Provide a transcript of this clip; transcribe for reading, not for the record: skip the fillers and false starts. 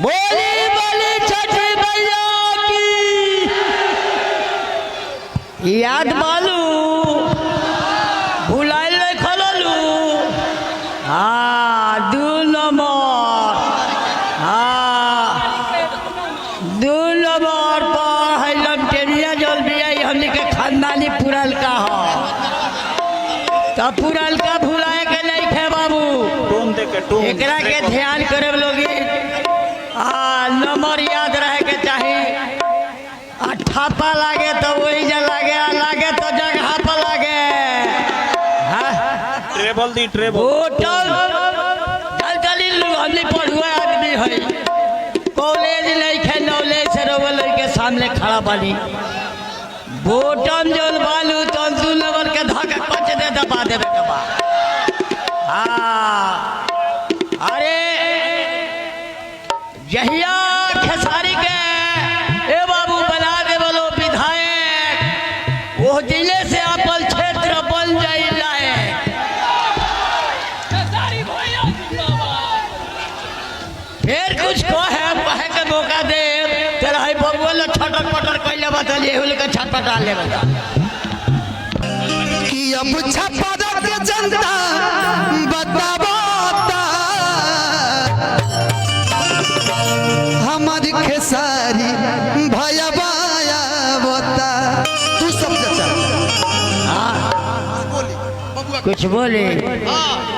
बोली बोली छठी मैया की याद बालू भुलाइल खललू। हाँ 2 नंबर, हाँ 2 नंबर पर है लमटेरिया जल भी आई हमने के खानदानी पुरल का हो तो पुरल का भुलाए के नहीं थे बाबू। एकरा के ध्यान करे लोगी नंबर याद रहे के चाहिए। ठप्पा लागे तो वही जगह लागे, लागे तो जगह पर लागे। ट्रेबल दी ट्रेबल होटल चल हमने पढ़ुआ आदमी है, कॉलेज नहीं खे नॉलेज से रोवल के सामने खड़ा बानी। बोटम जोन बालू तो 2 नंबर के धक्का कच दे दबा देवे के बाद। हाँ अरे जहिया खेसारी के ए बाबू बना दे बोलो विधायक, वो जिले से अपन क्षेत्र बन जाए लायक। फिर कुछ कहे के मौका दे तेरा है बबुआ लो छटर पटर कैले बतलिए हुल के छटपटा ले बता कि अब छपा के जनता बतावता हमारी खेसारी भया बाया बता। तू सब चाचा कुछ बोले हाँ